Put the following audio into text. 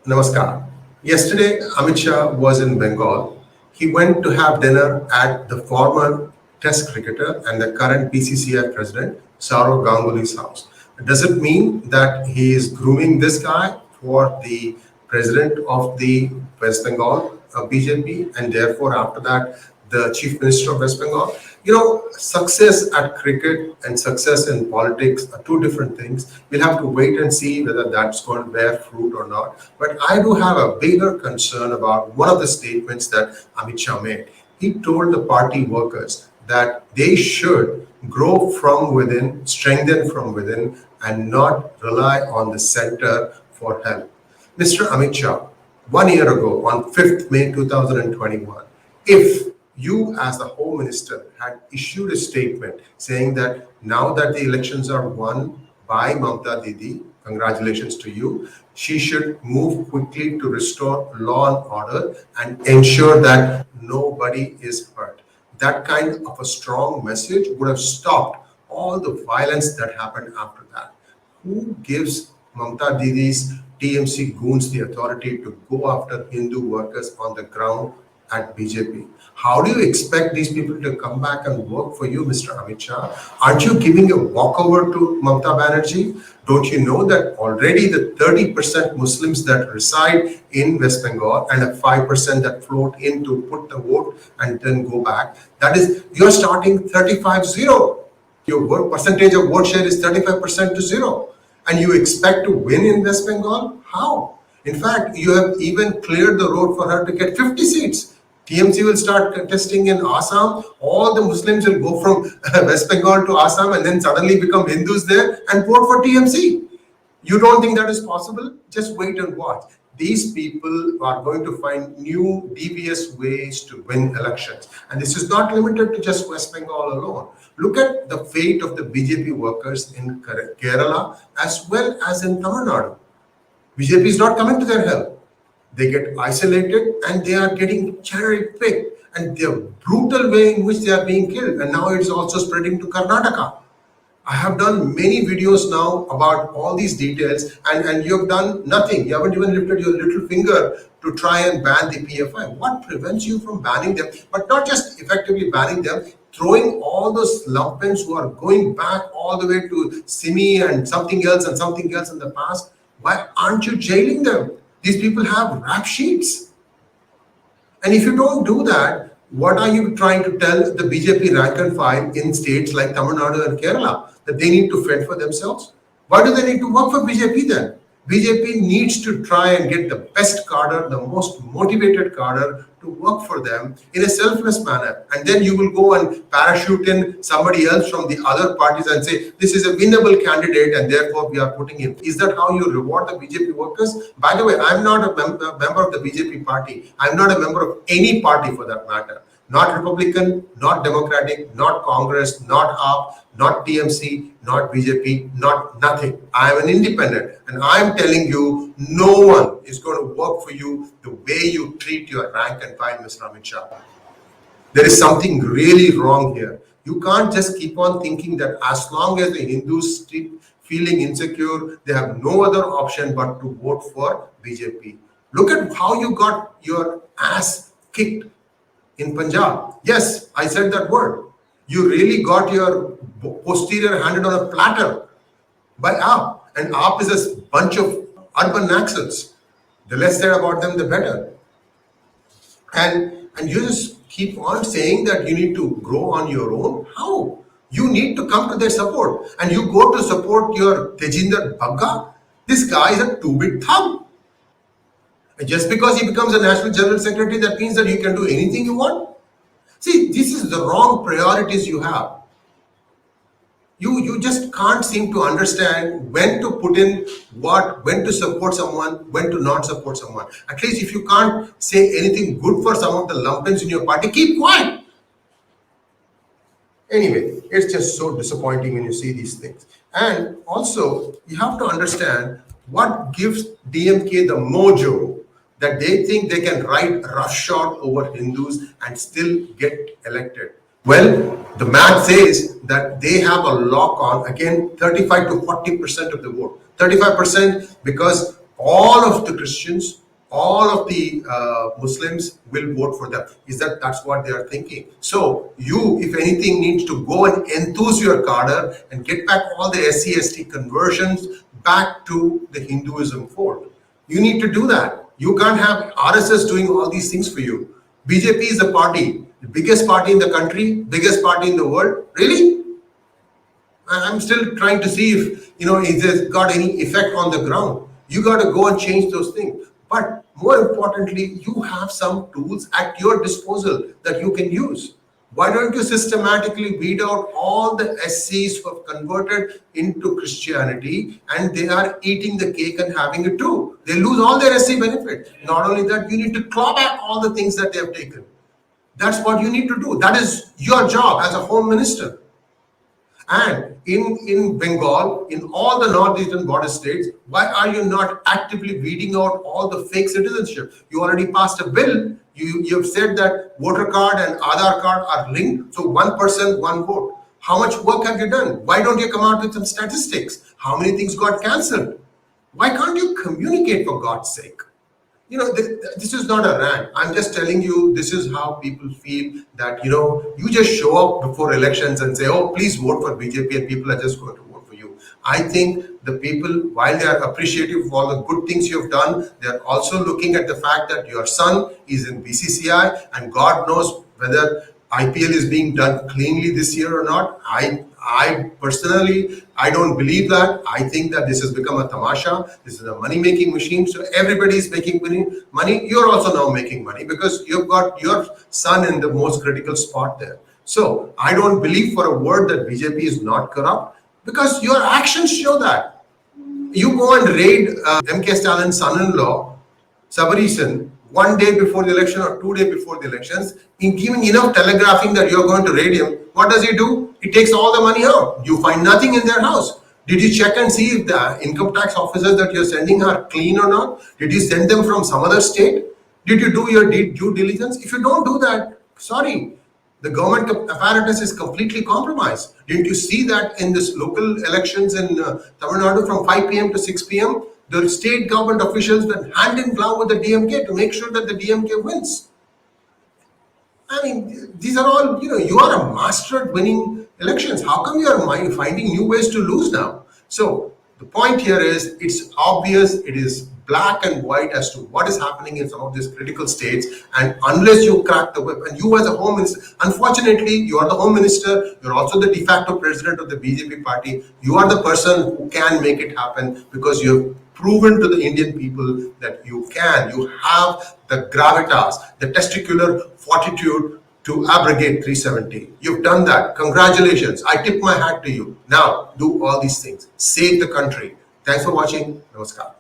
Namaskar. Yesterday, Amit Shah was in Bengal. He went to have dinner at the former Test cricketer and the current BCCI president, 𝙒𝙗𝙗 Ganguly's house. Does it mean that he is grooming this guy for the president of the West Bengal BJP, and therefore after that the chief minister of West Bengal? Success at cricket and success in politics are two different things. We'll have to wait and see whether that's going to bear fruit or not. But I do have a bigger concern about one of the statements that Amit Shah made. He told the party workers that they should grow from within, strengthen from within, and not rely on the center for help. Mr. Amit Shah, 1 year ago, on 5th May 2021, if you as the Home Minister had issued a statement saying that now that the elections are won by Mamata Didi, congratulations to you, she should move quickly to restore law and order and ensure that nobody is hurt. That kind of a strong message would have stopped all the violence that happened after that. Who gives Mamata Didi's TMC goons the authority to go after Hindu workers on the ground at BJP? How do you expect these people to come back and work for you, Mr. Amit Shah? Aren't you giving a walkover to Mamata Banerjee? Don't you know that already the 30% Muslims that reside in West Bengal and a 5% that float in to put the vote and then go back, that is, you're starting 35-0. Your percentage of vote share is 35% to 0. And you expect to win in West Bengal? How? In fact, you have even cleared the road for her to get 50 seats. TMC will start contesting in Assam. All the Muslims will go from West Bengal to Assam and then suddenly become Hindus there and vote for TMC. You don't think that is possible? Just wait and watch. These people are going to find new devious ways to win elections. And this is not limited to just West Bengal alone. Look at the fate of the BJP workers in Kerala as well as in Tamil Nadu. BJP is not coming to their help. They get isolated and they are getting cherry-picked, and the brutal way in which they are being killed. And now it's also spreading to Karnataka. I have done many videos now about all these details, and you have done nothing. You haven't even lifted your little finger to try and ban the PFI. What prevents you from banning them? But not just effectively banning them, throwing all those lumpens who are going back all the way to Simi and something else in the past. Why aren't you jailing them? These people have rap sheets. And if you don't do that, what are you trying to tell the BJP rank and file in states like Tamil Nadu and Kerala? That they need to fend for themselves? Why do they need to work for BJP then? BJP needs to try and get the best cadre, the most motivated cadre to work for them in a selfless manner. And then you will go and parachute in somebody else from the other parties and say, this is a winnable candidate and therefore we are putting him. Is that how you reward the BJP workers? By the way, I'm not a member of the BJP party. I'm not a member of any party for that matter. Not Republican, not Democratic, not Congress, not AAP, not TMC, not BJP, not nothing. I am an independent, and I am telling you, no one is going to work for you the way you treat your rank and file, Mr. Amit Shah. There is something really wrong here. You can't just keep on thinking that as long as the Hindus keep feeling insecure, they have no other option but to vote for BJP. Look at how you got your ass kicked in Punjab. Yes, I said that word. You really got your posterior handed on a platter by AAP. And AAP is a bunch of urban naxals. The less said about them, the better. And you just keep on saying that you need to grow on your own. How? You need to come to their support. And you go to support your 𝗤𝙧𝙤𝙪. This guy is a two-bit thumb. And just because he becomes a national general secretary, that means that you can do anything you want. See, this is the wrong priorities you have. You just can't seem to understand when to put in what, when to support someone, when to not support someone. At least if you can't say anything good for some of the lumpens in your party, keep quiet. Anyway, it's just so disappointing when you see these things. And also, you have to understand what gives DMK the mojo that they think they can ride roughshod over Hindus and still get elected. Well, the math says that they have a lock on, again, 35 to 40% of the vote. 35% because all of the Christians, all of the Muslims will vote for them. That's what they are thinking? So you, if anything, need to go and enthuse your cadre and get back all the SC/ST conversions back to the Hinduism fold. You need to do that. You can't have RSS doing all these things for you. BJP is a party, the biggest party in the country, biggest party in the world. Really? I'm still trying to see if it's got any effect on the ground. You got to go and change those things. But more importantly, you have some tools at your disposal that you can use. Why don't you systematically weed out all the SCs who have converted into Christianity and they are eating the cake and having it too? They lose all their SC benefit. Not only that, you need to claw back all the things that they have taken. That's what you need to do. That is your job as a home minister. And in Bengal, in all the northeastern border states, why are you not actively weeding out all the fake citizenship? You already passed a bill. You've said that voter card and Aadhaar card are linked, so one person, one vote. How much work have you done? Why don't you come out with some statistics? How many things got cancelled? Why can't you communicate, for God's sake? This is not a rant. I'm just telling you, this is how people feel that, you just show up before elections and say, oh, please vote for BJP, and people are just going to vote for you. I think the people, while they are appreciative of all the good things you've done, they're also looking at the fact that your son is in BCCI, and God knows whether IPL is being done cleanly this year or not. I personally, I don't believe that. I think that this has become a tamasha. This is a money-making machine. So everybody is making money. You're also now making money because you've got your son in the most critical spot there. So I don't believe for a word that BJP is not corrupt, because your actions show that. You go and raid M.K. Stalin's son-in-law, Sabarisan, one day before the election or 2 days before the elections, in giving enough telegraphing that you're going to raid him. What does he do? He takes all the money out. You find nothing in their house. Did you check and see if the income tax officers that you're sending are clean or not? Did you send them from some other state? Did you do your due diligence? If you don't do that, sorry, the government apparatus is completely compromised. Didn't you see that in this local elections in Tamil Nadu from 5 p.m. to 6 p.m.? The state government officials went hand in glove with the DMK to make sure that the DMK wins. I mean, these are all, you are a master at winning elections. How come you are finding new ways to lose now? So the point here is, it's obvious, it is black and white as to what is happening in some of these critical states. And unless you crack the whip, and you as a home minister, unfortunately, you are the home minister, you're also the de facto president of the BJP party. You are the person who can make it happen, because you have proven to the Indian people that you can. You have the gravitas, the testicular fortitude to abrogate 370. You've done that. Congratulations. I tip my hat to you. Now, do all these things. Save the country. Thanks for watching. Namaskar.